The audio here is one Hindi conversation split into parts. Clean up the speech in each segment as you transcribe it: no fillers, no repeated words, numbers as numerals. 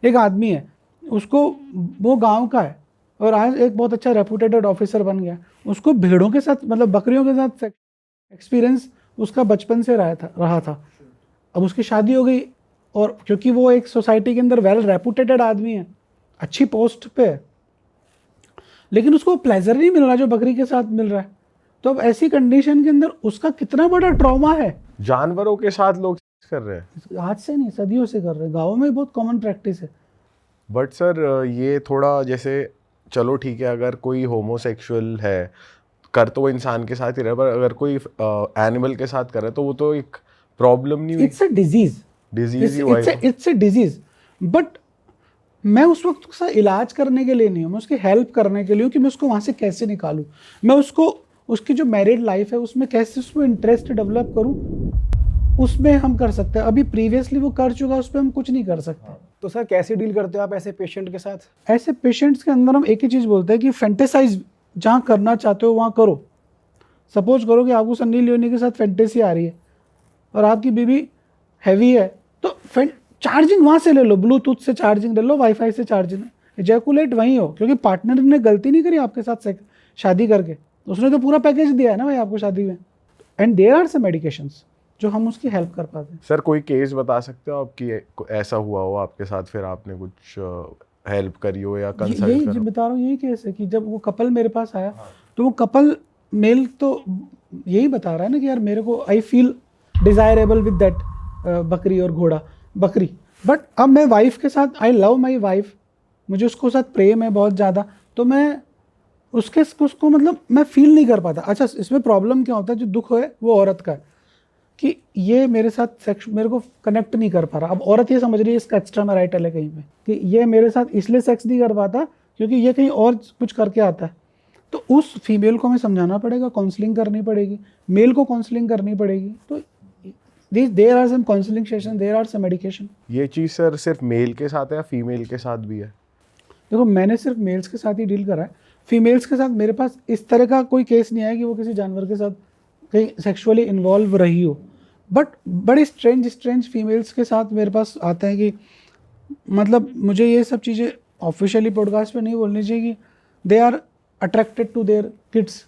एक आदमी है, उसको, वो गांव का है और आज एक बहुत अच्छा रेपुटेटेड ऑफिसर बन गया, उसको भेड़ों के साथ मतलब बकरियों के साथ एक्सपीरियंस उसका बचपन से रहा था। अब उसकी शादी हो गई और क्योंकि वो एक सोसाइटी के अंदर वेल रेपुटेटेड आदमी है, अच्छी पोस्ट पे है, लेकिन उसको प्लेजर नहीं मिल रहा जो बकरी के साथ मिल रहा है। तो अब ऐसी कंडीशन के अंदर उसका कितना बड़ा ट्रॉमा है। जानवरों के साथ लोग कर रहे हैं, आज से नहीं, सदियों से कर रहे हैं, गाँव में बहुत कॉमन प्रैक्टिस है। बट सर ये थोड़ा जैसे, चलो ठीक है, अगर कोई होमोसेक्सुअल है कर तो वो इंसान के साथ ही रहे, पर अगर कोई एनिमल के साथ करे तो वो तो एक प्रॉब्लम नहीं हुई? इट्स अ डिजीज, डिजीज ही हुआ है। It's a disease. बट मैं उस वक्त उसका इलाज करने के लिए नहीं हूँ, मैं उसकी हेल्प करने के लिए हूँ कि मैं उसको वहाँ से कैसे निकालूँ, मैं उसको उसकी जो मैरिड लाइफ है उसमें कैसे उसमें इंटरेस्ट डेवलप करूँ, उसमें हम कर सकते हैं। अभी प्रीवियसली वो कर चुका, उस पर हम कुछ नहीं कर सकते। तो सर कैसे डील करते हो आप ऐसे पेशेंट के साथ? ऐसे पेशेंट्स के अंदर हम एक ही चीज़ बोलते हैं कि फैंटेसाइज जहाँ करना चाहते हो वहाँ करो। सपोज करो कि आपको सन्नी लियोनी के साथ फैंटेसी आ रही है और आपकी बीबी हैवी है, तो चार्जिंग वहाँ से ले लो, ब्लूटूथ से चार्जिंग ले लो, वाईफाई से चार्जिंग, एजैकुलेट वहीं हो, क्योंकि पार्टनर ने गलती नहीं करी आपके साथ शादी करके, उसने तो पूरा पैकेज दिया है ना भाई आपको शादी में। And there are some medications जो हम उसकी हेल्प कर पाते हैं। सर कोई केस बता सकते हो आपकी ऐसा हुआ हो आपके साथ, फिर आपने कुछ हेल्प करी हो या कंसल्ट यही करो? बता रहा हूँ, यही केस है कि जब वो कपल मेरे पास आया, तो वो कपल मेल तो यही बता रहा है ना कि यार मेरे को I feel desirable with that बकरी और घोड़ा, बकरी, बट अब मैं वाइफ के साथ, आई लव माई वाइफ, मुझे उसको साथ प्रेम है बहुत ज़्यादा, तो मैं उसको मतलब मैं फील नहीं कर पाता। अच्छा, इसमें प्रॉब्लम क्या होता है, जो दुख है वो औरत का है कि ये मेरे साथ सेक्स मेरे को कनेक्ट नहीं कर पा रहा। अब औरत ये समझ रही है इसका एक्स्ट्रा मैरिटल है कहीं पे, कि ये मेरे साथ इसलिए सेक्स नहीं कर पाता क्योंकि ये कहीं और कुछ करके आता है। तो उस फीमेल को हमें समझाना पड़ेगा, काउंसलिंग करनी पड़ेगी, मेल को काउंसलिंग करनी पड़ेगी। तो there are some counselling session, there are some medication. ये चीज़ सर सिर्फ मेल के साथ है या फीमेल के साथ भी है? देखो, मैंने सिर्फ मेल्स के साथ ही डील करा है, फीमेल्स के साथ मेरे पास इस तरह का कोई केस नहीं आया कि वो किसी जानवर के साथ कहीं सेक्सुअली इन्वॉल्व रही हो। बट बड़े स्ट्रेंज फीमेल्स के साथ मेरे पास आते हैं कि मतलब मुझे ये सब चीज़ें ऑफिशियली पॉडकास्ट पे नहीं बोलनी चाहिए कि they are attracted to their kids.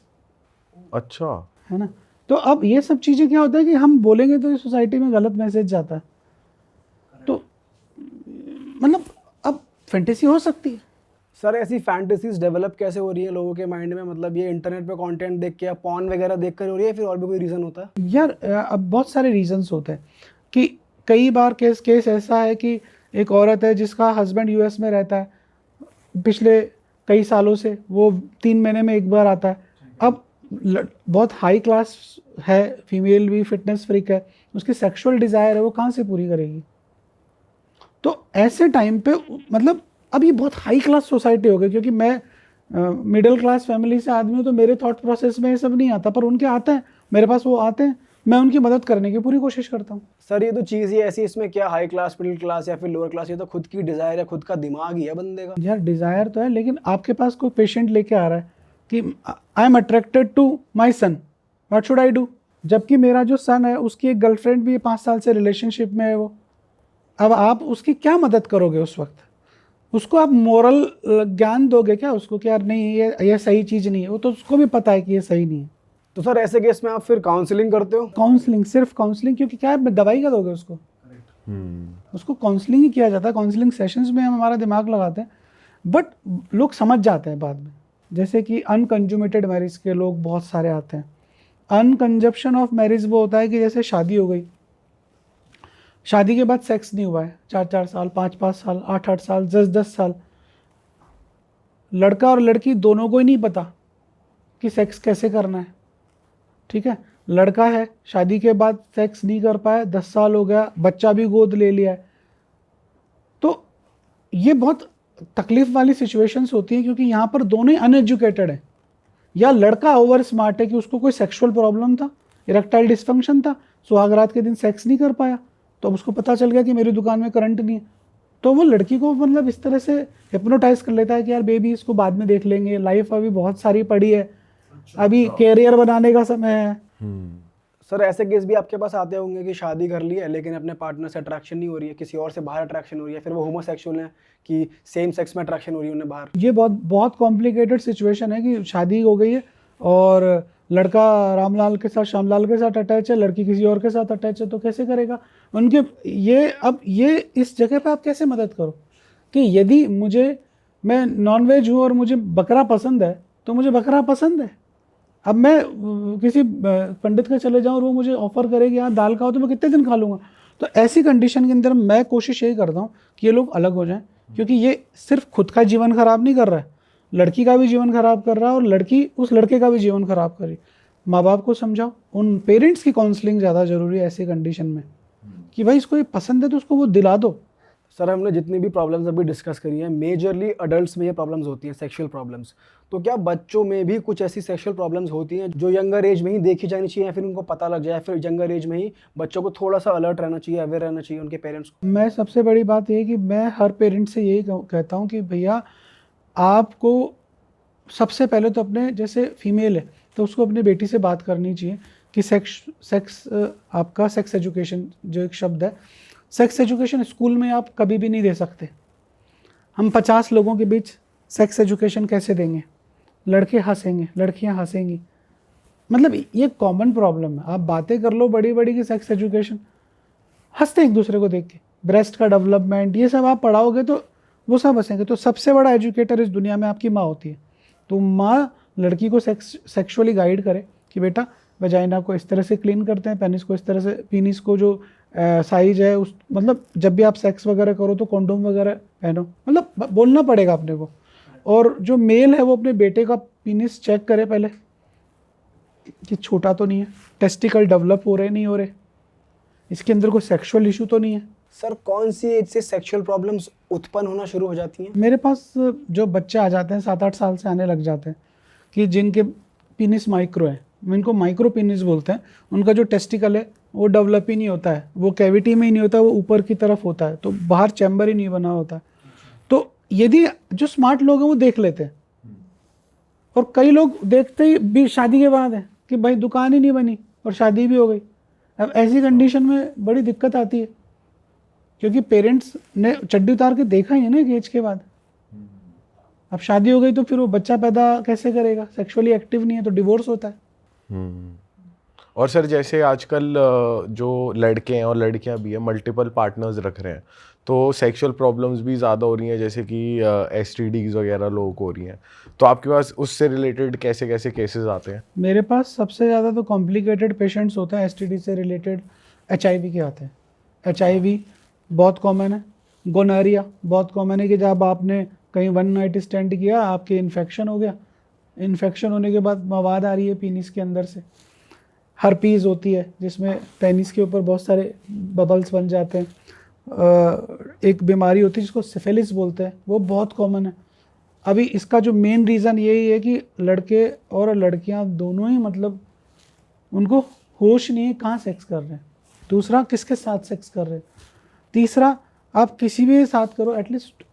अच्छा, है ना? तो अब ये सब चीज़ें क्या होता है कि हम बोलेंगे तो सोसाइटी में गलत मैसेज जाता है। तो मतलब अब फैंटेसी हो सकती है। सर ऐसी फैंटेसीज डेवलप कैसे हो रही है लोगों के माइंड में? मतलब ये इंटरनेट पे कंटेंट देख के या पॉर्न वगैरह देख कर हो रही है, फिर और भी कोई रीज़न होता है? यार अब बहुत सारे रीजंस होते हैं कि कई बार केस ऐसा है कि एक औरत है जिसका हस्बैंड यूएस में रहता है, पिछले कई सालों से वो 3 महीने में एक बार आता है। अब बहुत हाई क्लास है, फीमेल भी फिटनेस फ्रीक है, उसकी सेक्सुअल डिज़ायर है, वो कहाँ से पूरी करेगी? तो ऐसे टाइम पे मतलब अब ये बहुत हाई क्लास सोसाइटी हो गई, क्योंकि मैं मिडिल क्लास फैमिली से आदमी हूँ, तो मेरे थॉट प्रोसेस में ये सब नहीं आता, पर उनके आते हैं, मेरे पास वो आते हैं, मैं उनकी मदद करने की पूरी कोशिश करता हूँ। सर ये तो चीज़ ही ऐसी, इसमें क्या हाई क्लास, मिडिल क्लास या फिर लोअर क्लास, ये तो खुद की डिज़ायर है, खुद का दिमाग ही है बंदे का। यार डिज़ायर तो है, लेकिन आपके पास कोई पेशेंट लेके आ रहा है कि I am attracted to my son, what should I do? जबकि मेरा जो सन है उसकी एक गर्लफ्रेंड भी 5 साल से रिलेशनशिप में है वो। अब आप उसकी क्या मदद करोगे उस वक्त? उसको आप मोरल ज्ञान दोगे क्या उसको कि यार नहीं ये सही चीज़ नहीं है? वो तो उसको भी पता है कि ये सही नहीं है। तो सर ऐसे केस में आप फिर काउंसलिंग करते हो? काउंसलिंग, सिर्फ काउंसलिंग, क्योंकि क्या है, दवाई का दोगे उसको? उसको काउंसलिंग ही किया जाता है। काउंसलिंग सेशंस में हम हमारा दिमाग लगाते हैं, बट लोग समझ जाते हैं बाद में। जैसे कि अनकंजुमेटेड मैरिज के लोग बहुत सारे आते हैं। अनकंजप्शन ऑफ मैरिज वो होता है कि जैसे शादी हो गई, शादी के बाद सेक्स नहीं हुआ है 4-4 साल, 5-5 साल, 8-8 साल, 10-10 साल, लड़का और लड़की दोनों को ही नहीं पता कि सेक्स कैसे करना है। ठीक है, लड़का है, शादी के बाद सेक्स नहीं कर पाया, 10 साल हो गया, बच्चा भी गोद ले लिया है, तो ये बहुत तकलीफ वाली सिचुएशंस होती हैं, क्योंकि यहाँ पर दोनों ही अनएजुकेटेड हैं। या लड़का ओवर स्मार्ट है कि उसको कोई सेक्सुअल प्रॉब्लम था, इरेक्टाइल डिस्फंक्शन था, सुहागरात के दिन सेक्स नहीं कर पाया, तो अब उसको पता चल गया कि मेरी दुकान में करंट नहीं है, तो वो लड़की को मतलब इस तरह से हिप्नोटाइज कर लेता है कि यार बेबी इसको बाद में देख लेंगे, लाइफ अभी बहुत सारी पड़ी है, अभी कैरियर बनाने का समय है। सर ऐसे केस भी आपके पास आते होंगे कि शादी कर ली है लेकिन अपने पार्टनर से अट्रैक्शन नहीं हो रही है, किसी और से बाहर अट्रैक्शन हो रही है, फिर वो होमोसेक्सुअल है कि सेम सेक्स में अट्रैक्शन हो रही है उन्हें बाहर। ये बहुत बहुत कॉम्प्लिकेटेड सिचुएशन है कि शादी हो गई है और लड़का रामलाल के साथ श्यामलाल के साथ अटैच है, लड़की किसी और के साथ अटैच है, तो कैसे करेगा उनके ये इस जगह पे आप कैसे मदद करो कि यदि मैं नॉनवेज हूँ और मुझे बकरा पसंद है तो मुझे बकरा पसंद है। अब मैं किसी पंडित के चले जाऊँ और वो मुझे ऑफर करे कि यार दाल खाओ, तो मैं कितने दिन खा लूँगा। तो ऐसी कंडीशन के अंदर मैं कोशिश यही करता हूँ कि ये लोग अलग हो जाएं, क्योंकि ये सिर्फ खुद का जीवन खराब नहीं कर रहा है, लड़की का भी जीवन खराब कर रहा है और लड़की उस लड़के का भी जीवन खराब कर रही। माँ बाप को समझाओ, उन पेरेंट्स की काउंसलिंग ज़्यादा ज़रूरी है ऐसी कंडीशन में कि भाई इसको ये पसंद है तो उसको वो दिला दो। सर हमने जितनी भी प्रॉब्लम्स अभी डिस्कस करी हैं मेजरली अडल्ट्स में ये प्रॉब्लम्स होती हैं, सेक्सुअल प्रॉब्लम्स। तो क्या बच्चों में भी कुछ ऐसी सेक्सुअल प्रॉब्लम्स होती हैं जो यंगर एज में ही देखी जानी चाहिए या फिर उनको पता लग जाए, फिर यंगर एज में ही बच्चों को थोड़ा सा अलर्ट रहना चाहिए, अवेयर रहना चाहिए उनके पेरेंट्स को? मैं सबसे बड़ी बात ये कि मैं हर पेरेंट्स से यही कहता हूँ कि भैया आपको सबसे पहले तो अपने, जैसे फीमेल है तो उसको अपनी बेटी से बात करनी चाहिए कि आपका सेक्स एजुकेशन जो एक शब्द है, सेक्स एजुकेशन स्कूल में आप कभी भी नहीं दे सकते। हम 50 लोगों के बीच सेक्स एजुकेशन कैसे देंगे? लड़के हंसेंगे, लड़कियां हंसेंगी, मतलब ये कॉमन प्रॉब्लम है। आप बातें कर लो बड़ी बड़ी की सेक्स एजुकेशन, हंसते एक दूसरे को देख के, ब्रेस्ट का डेवलपमेंट ये सब आप पढ़ाओगे तो वो सब हंसेंगे। तो सबसे बड़ा एजुकेटर इस दुनिया में आपकी माँ होती है। तो माँ लड़की को सेक्सुअली गाइड करे कि बेटा वजाइना को इस तरह से क्लीन करते हैं, पेनिस को इस तरह से, पीनिस को जो साइज है उस, मतलब जब भी आप सेक्स वगैरह करो तो कॉन्डोम वगैरह पहनो, मतलब बोलना पड़ेगा अपने को। और जो मेल है वो अपने बेटे का पीनिस चेक करे पहले कि छोटा तो नहीं है, टेस्टिकल डेवलप हो रहे नहीं हो रहे, इसके अंदर कोई सेक्सुअल इशू तो नहीं है। सर कौन सी एज से सेक्सुअल प्रॉब्लम्स उत्पन्न होना शुरू हो जाती हैं? मेरे पास जो बच्चे आ जाते हैं 7-8 साल से आने लग जाते हैं कि जिनके पीनिस माइक्रो है, इनको माइक्रो पीनिस बोलते हैं, उनका जो टेस्टिकल है वो डेवलप ही नहीं होता है, वो कैविटी में ही नहीं होता, वो ऊपर की तरफ होता है, तो बाहर चैम्बर ही नहीं बना होता। तो यदि जो स्मार्ट लोग हैं वो देख लेते हैं, और कई लोग देखते ही भी शादी के बाद है कि भाई दुकान ही नहीं बनी और शादी भी हो गई। अब ऐसी कंडीशन में बड़ी दिक्कत आती है, क्योंकि पेरेंट्स ने चड्डी उतार के देखा ही है ना एक एज के बाद। अब शादी हो गई तो फिर वो बच्चा पैदा कैसे करेगा, सेक्सुअली एक्टिव नहीं है तो डिवोर्स होता है। और सर जैसे आजकल जो लड़के हैं और लड़कियां भी हैं मल्टीपल पार्टनर्स रख रहे हैं, तो सेक्सुअल प्रॉब्लम्स भी ज़्यादा हो रही हैं, जैसे कि STDs वगैरह लोगों को हो रही हैं। तो आपके पास उससे रिलेटेड कैसे कैसे केसेस आते हैं? मेरे पास सबसे ज़्यादा तो कॉम्प्लिकेटेड पेशेंट्स होते हैं STD से रिलेटेड, HIV के आते हैं। HIV बहुत कॉमन है, गोनोरिया बहुत कॉमन है कि जब आपने कहीं वन नाइट स्टैंड किया, आपके इन्फेक्शन हो गया, इन्फेक्शन होने के बाद मवाद आ रही है पीनिस के अंदर से। हर्पीज़ होती है जिसमें पेनिस के ऊपर बहुत सारे बबल्स बन जाते हैं। एक बीमारी होती है जिसको सिफिलिस बोलते हैं, वो बहुत कॉमन है। अभी इसका जो मेन रीज़न यही है कि लड़के और लड़कियां दोनों ही, मतलब उनको होश नहीं है कहाँ सेक्स कर रहे हैं, दूसरा किसके साथ सेक्स कर रहे हैं, तीसरा आप किसी भी साथ करो एटलीस्ट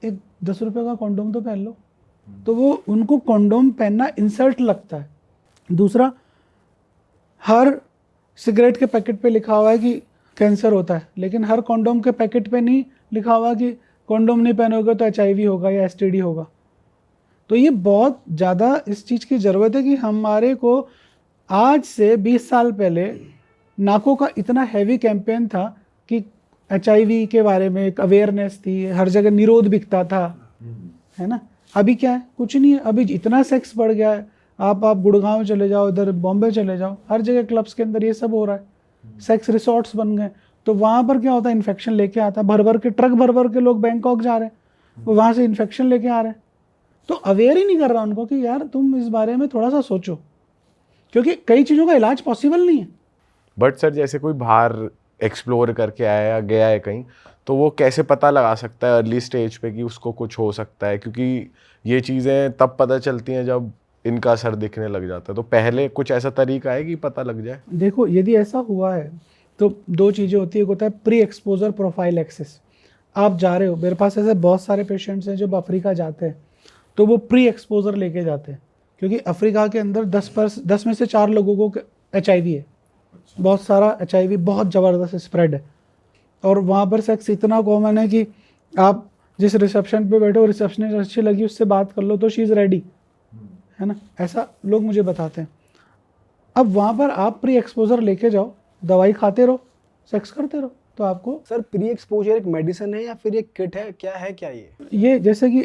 एक 10 रुपये का कॉन्डोम तो पहन लो, तो वो उनको कॉन्डोम पहनना इंसल्ट लगता है। दूसरा, हर सिगरेट के पैकेट पे लिखा हुआ है कि कैंसर होता है, लेकिन हर कॉन्डोम के पैकेट पे नहीं लिखा हुआ कि कॉन्डोम नहीं पहनोगे तो HIV होगा या STD होगा। तो ये बहुत ज़्यादा इस चीज़ की ज़रूरत है कि हमारे को आज से 20 साल पहले नाकों का इतना हैवी कैंपेन था कि HIV के बारे में एक अवेयरनेस थी, हर जगह निरोध बिकता था, है ना। अभी क्या है, कुछ नहीं है। अभी इतना सेक्स बढ़ गया है, आप गुड़गांव चले जाओ, इधर बॉम्बे चले जाओ, हर जगह क्लब्स के अंदर ये सब हो रहा है, सेक्स रिसोर्ट्स बन गए। तो वहाँ पर क्या होता है, इन्फेक्शन लेके आता है, भर के ट्रक भर के लोग बैंकॉक जा रहे हैं, वो वहाँ से इन्फेक्शन लेके आ रहे हैं। तो अवेयर ही नहीं कर रहा उनको कि यार तुम इस बारे में थोड़ा सा सोचो, क्योंकि कई चीज़ों का इलाज पॉसिबल नहीं है। बट सर जैसे कोई बाहर एक्सप्लोर करके आया गया है कहीं, तो वो कैसे पता लगा सकता है अर्ली स्टेज पे कि उसको कुछ हो सकता है? क्योंकि ये चीज़ें तब पता चलती हैं जब इनका असर दिखने लग जाता है। तो पहले कुछ ऐसा तरीका है कि पता लग जाए? देखो, यदि ऐसा हुआ है तो दो चीज़ें होती है। एक होता है प्री एक्सपोजर प्रोफाइल एक्सेस। आप जा रहे हो, मेरे पास ऐसे बहुत सारे पेशेंट्स हैं जब अफ्रीका जाते हैं तो वो प्री एक्सपोजर लेके जाते हैं, क्योंकि अफ्रीका के अंदर 10 में से 4 लोगों को HIV है। बहुत सारा HIV बहुत ज़बरदस्त स्प्रेड है, और वहाँ पर सेक्स इतना कॉमन है कि आप जिस रिसेप्शन पे बैठे हो, रिसेप्शनिस्ट अच्छी लगी उससे बात कर लो तो शी इज़ रेडी, है ना, ऐसा लोग मुझे बताते हैं। अब वहाँ पर आप प्री एक्सपोजर लेके जाओ, दवाई खाते रहो, सेक्स करते रहो, तो आपको सर प्री एक्सपोजर एक मेडिसिन है या फिर एक किट है, क्या है क्या ये? जैसे कि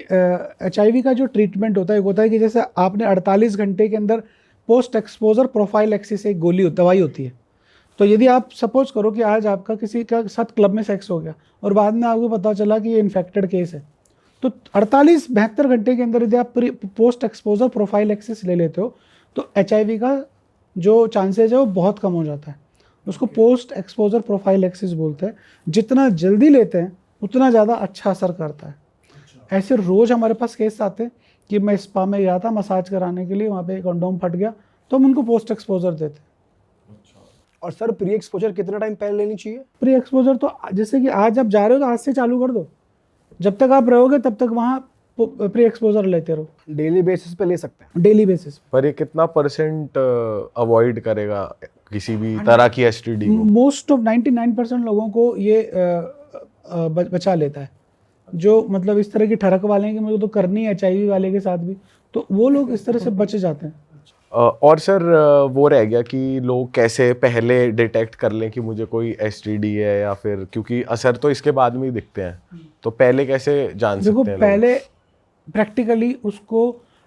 HIV का जो ट्रीटमेंट होता है कि जैसे आपने 48 घंटे के अंदर पोस्ट एक्सपोजर प्रोफाइलैक्सिस एक दवाई होती है। तो यदि आप सपोज करो कि आज आपका किसी का साथ क्लब में सेक्स हो गया और बाद में आपको पता चला कि ये इन्फेक्टेड केस है, तो 72 घंटे के अंदर यदि आप पोस्ट एक्सपोजर प्रोफाइलैक्सिस ले लेते हो तो HIV का जो चांसेज है वो बहुत कम हो जाता है। उसको पोस्ट एक्सपोजर प्रोफाइलैक्सिस बोलते हैं। जितना जल्दी लेते हैं उतना ज़्यादा अच्छा असर करता है। ऐसे रोज़ हमारे पास केस आते हैं कि मैं स्पा में गया था मसाज कराने के लिए, वहाँ पे कंडोम फट गया, तो हम उनको पोस्ट एक्सपोजर देते हैं। और सर प्री एक्सपोजर कितना टाइम पहले लेनी चाहिए? प्री एक्सपोजर तो जैसे कि आज आप जा रहे हो तो आज से चालू कर दो, जब तक आप रहोगे तब तक वहाँ प्री एक्सपोजर लेते रहो। डेली बेसिस पे ले सकते हैं? डेली बेसिस पर ये कितना % अवॉइड करेगा किसी भी तरह की STD को? मोस्ट ऑफ 99% लोगों को ये बचा लेता है। जो मतलब इस तरह की ठरक वाले हैं कि मुझे तो करनी है HIV वाले के साथ भी, तो वो लोग इस तरह से बच जाते हैं। और सर वो रह गया कि लोग कैसे पहले डिटेक्ट कर लें कि मुझे कोई STD है, या फिर क्योंकि असर तो इसके बाद में ही दिखते हैं, तो पहले कैसे जान देखो, सकते हैं पहले प्रैक्टिकली उसको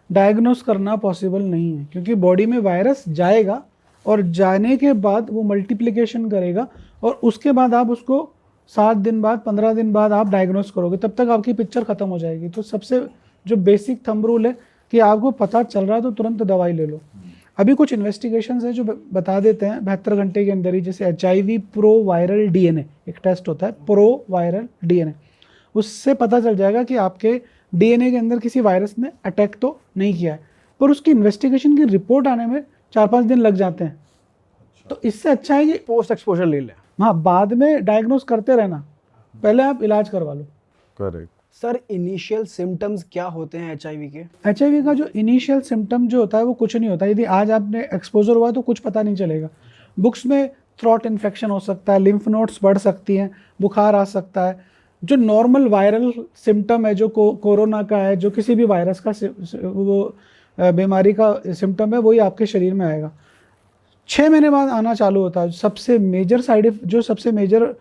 डायग्नोस करना पॉसिबल नहीं है, क्योंकि बॉडी में वायरस जाएगा और जाने के बाद वो मल्टीप्लिकेशन करेगा और उसके बाद आप उसको 7 दिन बाद 15 दिन बाद आप डायग्नोस करोगे, तब तक आपकी पिक्चर ख़त्म हो जाएगी। तो सबसे जो बेसिक थंब रूल है कि आपको पता चल रहा है तो तुरंत दवाई ले लो। अभी कुछ इन्वेस्टिगेशंस हैं जो बता देते हैं 72 घंटे के अंदर ही, जैसे HIV प्रो वायरल DNA एक टेस्ट होता है, प्रो वायरल DNA, उससे पता चल जाएगा कि आपके DNA के अंदर किसी वायरस ने अटैक तो नहीं किया है, पर उसकी इन्वेस्टिगेशन की रिपोर्ट आने में 4-5 दिन लग जाते हैं। तो इससे अच्छा है कि पोस्ट एक्सपोजर ले लें। हाँ, बाद में डायग्नोस करते रहना, पहले आप इलाज करवा लो। करेक्ट। सर इनिशियल सिम्टम्स क्या होते हैं HIV के? HIV का जो इनिशियल सिम्टम जो होता है वो कुछ नहीं होता। यदि आज आपने एक्सपोजर हुआ तो कुछ पता नहीं चलेगा। बुक्स में थ्रोट इन्फेक्शन हो सकता है, लिम्फ नोड्स बढ़ सकती हैं, बुखार आ सकता है। जो नॉर्मल वायरल सिम्टम है, जो कोरोना का है, जो किसी भी वायरस का वो बीमारी का सिम्टम है, वही आपके शरीर में आएगा। 6 महीने बाद आना चालू होता है। सबसे मेजर सबसे मेजर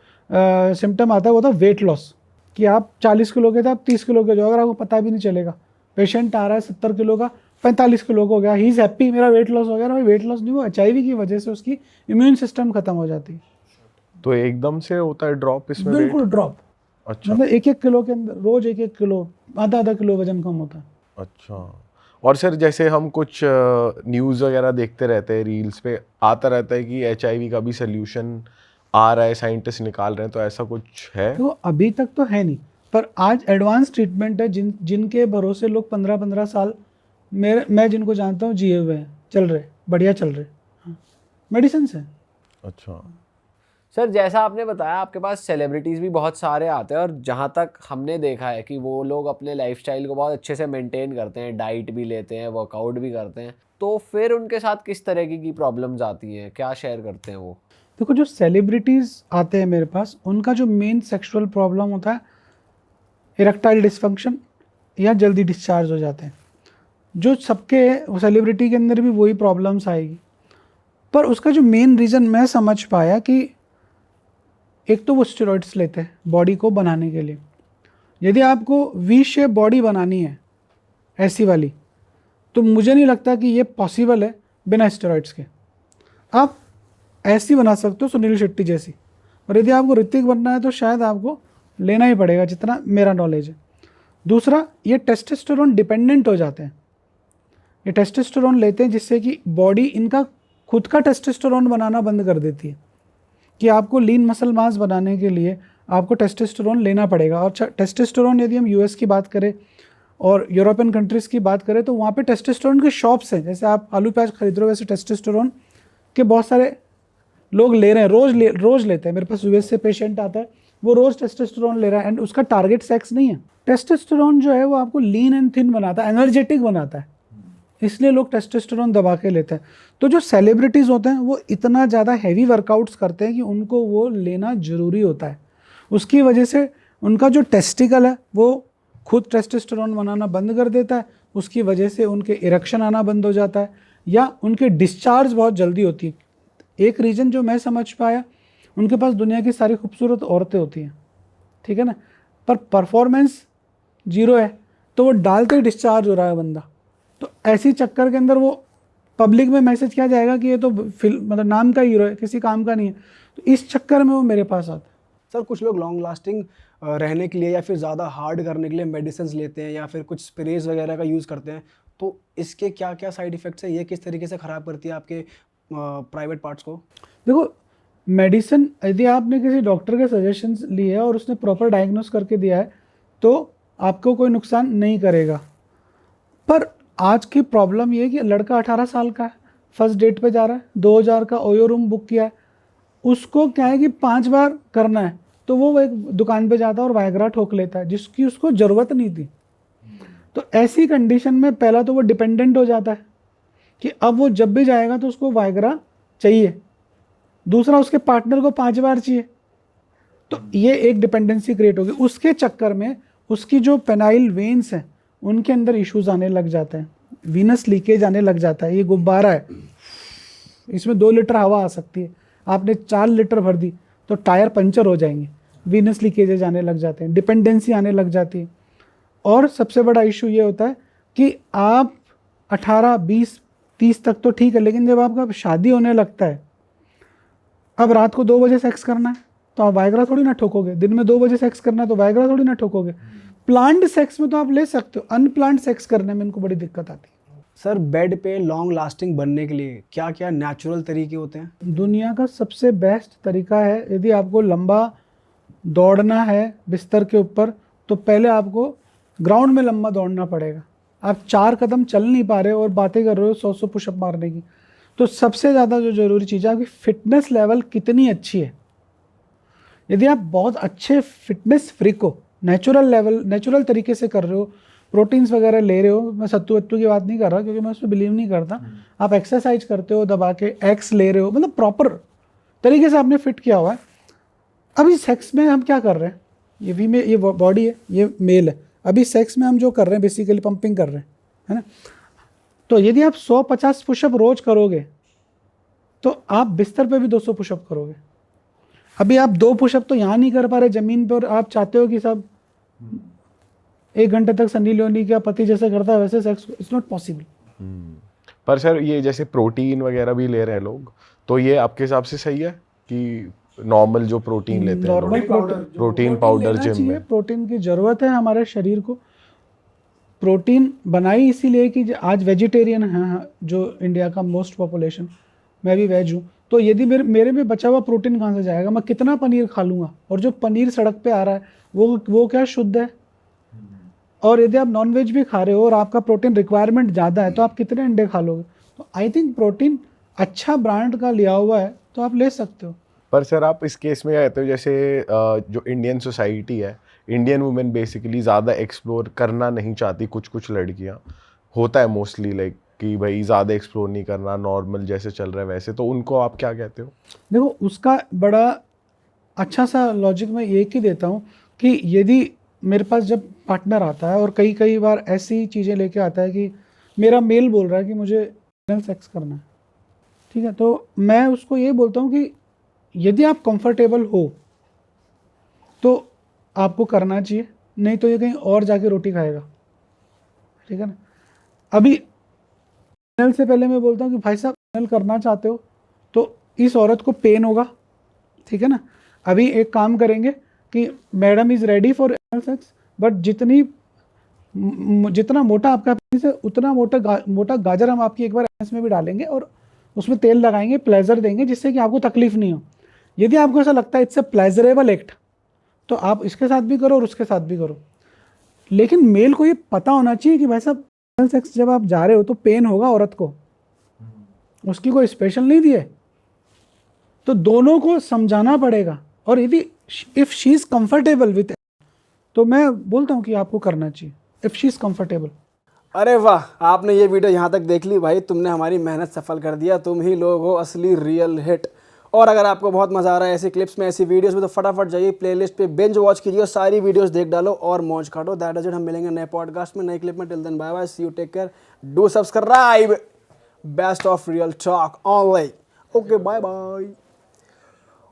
सिम्टम आता है वो था वेट लॉस, कि आप 40 किलो के थे आप 30 किलो के, जो अगर आपको पता भी नहीं चलेगा। पेशेंट आ रहा है 70 किलो का 45 किलो का हो गया, ही इज़ हैप्पी, मेरा वेट लॉस हो गया। भाई वेट लॉस नहीं, वो HIV की वजह से उसकी इम्यून सिस्टम खत्म हो जाती है। तो एकदम से होता है ड्रॉप इसमें? बिल्कुल ड्रॉप। अच्छा। मतलब 1-1 किलो के अंदर रोज 1-1 किलो, आधा किलो वजन कम होता है। अच्छा। और सर जैसे हम कुछ न्यूज़ वगैरह देखते रहते हैं, रील्स पे आता रहता है कि HIV का भी सोल्यूशन आ रहा है, साइंटिस्ट निकाल रहे हैं, तो ऐसा कुछ है? तो अभी तक तो है नहीं, पर आज एडवांस ट्रीटमेंट है जिनके भरोसे लोग 15-15 साल मैं जिनको जानता हूँ जिए हुए हैं, चल रहे, बढ़िया चल रहे, मेडिसिन है। अच्छा सर, जैसा आपने बताया आपके पास सेलिब्रिटीज़ भी बहुत सारे आते हैं, और जहाँ तक हमने देखा है कि वो लोग अपने लाइफस्टाइल को बहुत अच्छे से मेंटेन करते हैं, डाइट भी लेते हैं, वर्कआउट भी करते हैं, तो फिर उनके साथ किस तरह की प्रॉब्लम्स आती हैं, क्या शेयर करते हैं वो? देखो, जो सेलिब्रिटीज़ आते हैं मेरे पास, उनका जो मेन सेक्सुअल प्रॉब्लम होता है इरेक्टाइल डिसफंक्शन, या जल्दी डिस्चार्ज हो जाते हैं। जो सबके सेलिब्रिटी के अंदर भी वही प्रॉब्लम्स आएगी, पर उसका जो मेन रीज़न मैं समझ पाया कि एक तो वो स्टेरॉइड्स लेते हैं बॉडी को बनाने के लिए। यदि आपको वी शेप बॉडी बनानी है ऐसी वाली, तो मुझे नहीं लगता कि ये पॉसिबल है बिना स्टेरॉइड्स के। आप ऐसी बना सकते हो सुनील शेट्टी जैसी, और यदि आपको ऋतिक बनना है तो शायद आपको लेना ही पड़ेगा, जितना मेरा नॉलेज है। दूसरा, ये टेस्टोस्टेरोन डिपेंडेंट हो जाते हैं। ये टेस्टोस्टेरोन लेते हैं जिससे कि बॉडी इनका खुद का टेस्टोस्टेरोन बनाना बंद कर देती है, कि आपको लीन मसल मास बनाने के लिए आपको टेस्टोस्टेरोन लेना पड़ेगा। और टेस्टोस्टेरोन यदि हम US की बात करें और यूरोपियन कंट्रीज़ की बात करें तो वहाँ पे टेस्टोस्टेरोन के शॉप्स हैं। जैसे आप आलू प्याज खरीद रहे हो, वैसे टेस्टोस्टेरोन के बहुत सारे लोग ले रहे हैं, रोज़ लेते हैं। मेरे पास US से पेशेंट आता है, वो रोज़ टेस्टोस्टेरोन ले रहा है, एंड उसका टारगेट सेक्स नहीं है। टेस्टोस्टेरोन जो है वो आपको लीन एंड थिन बनाता है, एनर्जेटिक बनाता है, इसलिए लोग टेस्टोस्टेरोन दबा के लेते हैं। तो जो सेलिब्रिटीज़ होते हैं वो इतना ज़्यादा हैवी वर्कआउट्स करते हैं कि उनको वो लेना ज़रूरी होता है। उसकी वजह से उनका जो टेस्टिकल है वो खुद टेस्टोस्टेरोन बनाना बंद कर देता है, उसकी वजह से उनके इरेक्शन आना बंद हो जाता है या उनके डिस्चार्ज बहुत जल्दी होती है। एक रीज़न जो मैं समझ पाया, उनके पास दुनिया की सारी खूबसूरत औरतें होती हैं, ठीक है ना, पर परफॉर्मेंस जीरो है, तो वो डालते ही डिस्चार्ज हो रहा है बंदा। तो ऐसी चक्कर के अंदर वो पब्लिक में मैसेज किया जाएगा कि ये तो मतलब नाम का हीरो है, किसी काम का नहीं है। तो इस चक्कर में वो मेरे पास आता है। सर कुछ लोग लॉन्ग लास्टिंग रहने के लिए या फिर ज़्यादा हार्ड करने के लिए मेडिसिन लेते हैं या फिर कुछ स्प्रेज वगैरह का यूज़ करते हैं, तो इसके क्या क्या साइड इफ़ेक्ट्स है, ये किस तरीके से ख़राब करती है आपके प्राइवेट पार्ट्स को? देखो, मेडिसिन यदि आपने किसी डॉक्टर के सजेशंस लिए और उसने प्रॉपर डायग्नोस करके दिया है तो आपको कोई नुकसान नहीं करेगा। पर आज की प्रॉब्लम ये है कि लड़का 18 साल का है, फर्स्ट डेट पे जा रहा है, 2000 का ओयो रूम बुक किया है, उसको क्या है कि 5 बार करना है, तो वो एक दुकान पे जाता है और वायग्रा ठोक लेता है जिसकी उसको ज़रूरत नहीं थी। तो ऐसी कंडीशन में पहला तो वो डिपेंडेंट हो जाता है कि अब वो जब भी जाएगा तो उसको वायग्रा चाहिए, दूसरा उसके पार्टनर को 5 बार चाहिए, तो ये एक डिपेंडेंसी क्रिएट होगी। उसके चक्कर में उसकी जो पेनाइल वेन्स हैं उनके अंदर इश्यूज आने लग जाते हैं, वीनस लीकेज आने लग जाता है। ये गुब्बारा है, इसमें 2 लीटर हवा आ सकती है, आपने 4 लीटर भर दी तो टायर पंचर हो जाएंगे, वीनस लीकेजेज आने लग जाते हैं, डिपेंडेंसी आने लग जाती है। और सबसे बड़ा इशू ये होता है कि आप 18, 20, 30 तक तो ठीक है, लेकिन जब आपका शादी होने लगता है, अब रात को 2 बजे सेक्स करना है तो आप वायग्रा थोड़ी ना ठोकोगे, दिन में 2 बजे सेक्स करना है तो वायग्रा थोड़ी ना ठोकोगे। प्लांट सेक्स में तो आप ले सकते हो, अनप्लांट सेक्स करने में इनको बड़ी दिक्कत आती है। सर बेड पे लॉन्ग लास्टिंग बनने के लिए क्या क्या नेचुरल तरीके होते हैं? दुनिया का सबसे बेस्ट तरीका है, यदि आपको लंबा दौड़ना है बिस्तर के ऊपर तो पहले आपको ग्राउंड में लंबा दौड़ना पड़ेगा। आप 4 कदम चल नहीं पा रहे हो और बातें कर रहे हो 100 पुशअप मारने की, तो सबसे ज़्यादा जो ज़रूरी चीज़ है आपकी फिटनेस लेवल कितनी अच्छी है। यदि आप बहुत अच्छे फिटनेस फ्रीक हो, नेचुरल तरीके से कर रहे हो, प्रोटीन्स वगैरह ले रहे हो, मैं सत्तू वत्तू की बात नहीं कर रहा क्योंकि मैं उसमें बिलीव नहीं करता, आप एक्सरसाइज करते हो दबा के, एक्स ले रहे हो, मतलब प्रॉपर तरीके से आपने फिट किया हुआ है। अभी सेक्स में हम क्या कर रहे हैं, ये बॉडी है, ये मेल है, अभी सेक्स में हम जो कर रहे हैं बेसिकली पंपिंग कर रहे हैं, है ना। तो यदि आप 150 पुशअप रोज करोगे तो आप बिस्तर पे भी 200 पुशअप करोगे। अभी आप 2 पुशअप तो यहाँ नहीं कर पा रहे ज़मीन पर, आप चाहते हो कि सब 1 घंटे तक सनी लियोनी का पति जैसे करता है वैसे सेक्स, इट्स नॉट पॉसिबल। पर सर ये जैसे प्रोटीन वगैरह भी ले रहे हैं लोग, तो ये आपके हिसाब से सही है कि नॉर्मल जो प्रोटीन लेते हैं नॉर्मल प्रोटीन पाउडर लेना जिम चाहिए, में? प्रोटीन की ज़रूरत है हमारे शरीर को। प्रोटीन बनाई इसीलिए कि आज वेजिटेरियन है जो इंडिया का मोस्ट पॉपुलेशन, मैं भी वेज हूँ, तो यदि मेरे में बचा हुआ प्रोटीन कहाँ से जाएगा, मैं कितना पनीर खा लूँगा, और जो पनीर सड़क पे आ रहा है वो क्या शुद्ध है। और यदि आप नॉन वेज भी खा रहे हो और आपका प्रोटीन रिक्वायरमेंट ज़्यादा है तो आप कितने अंडे खा लोगे। तो आई थिंक प्रोटीन अच्छा ब्रांड का लिया हुआ है तो आप ले सकते हो। पर सर आप इस केस में कहते हो जैसे जो इंडियन सोसाइटी है, इंडियन वुमेन बेसिकली ज़्यादा एक्सप्लोर करना नहीं चाहती, कुछ लड़कियां, होता है मोस्टली लाइक कि भाई ज़्यादा एक्सप्लोर नहीं करना, नॉर्मल जैसे चल रहा है वैसे, तो उनको आप क्या कहते हो? देखो, उसका बड़ा अच्छा सा लॉजिक मैं एक ही देता हूँ कि यदि मेरे पास जब पार्टनर आता है और कई बार ऐसी चीज़ें लेके आता है कि मेरा मेल बोल रहा है कि मुझे सेक्स करना है, ठीक है, तो मैं उसको ये बोलता हूँ कि यदि आप कंफर्टेबल हो तो आपको करना चाहिए, नहीं तो ये कहीं और जाके रोटी खाएगा, ठीक है ना। अभी से पहले मैं बोलता हूँ कि भाई साहब करना चाहते हो तो इस औरत को पेन होगा, ठीक है ना। अभी एक काम करेंगे कि madam is ready for sex, but जितना मोटा आपका पेनिस है उतना मोटा गाजर हम आपकी एक बार एनएस में भी डालेंगे और उसमें तेल लगाएंगे, प्लेजर देंगे जिससे कि आपको तकलीफ नहीं हो। यदि आपको ऐसा लगता है इट्स अ प्लेजरेबल एक्ट तो आप इसके साथ भी करो और उसके साथ भी करो, लेकिन मेल को ये पता होना चाहिए कि भाई साहब सेक्स जब आप जा रहे हो तो पेन होगा औरत को, उसकी कोई स्पेशल नहीं दिए, तो दोनों को समझाना पड़ेगा। और यदि if she is comfortable with तो मैं बोलता हूँ कि आपको करना चाहिए, इफ़ शी इज़ कंफर्टेबल। अरे वाह, आपने ये वीडियो यहाँ तक देख ली भाई, तुमने हमारी मेहनत सफल कर दिया, तुम ही लोग हो असली रियल हिट। और अगर आपको बहुत मज़ा आ रहा है ऐसी क्लिप्स में, ऐसी वीडियोस में, तो फटाफट जाइए प्लेलिस्ट पे बिंज वॉच कीजिए और सारी वीडियोस देख डालो और मौज काटो। दैट इज इट, हम मिलेंगे नए पॉडकास्ट में, नई क्लिप में। Till then bye bye, see you, take care, do subscribe, best of real talk online. Okay, bye bye.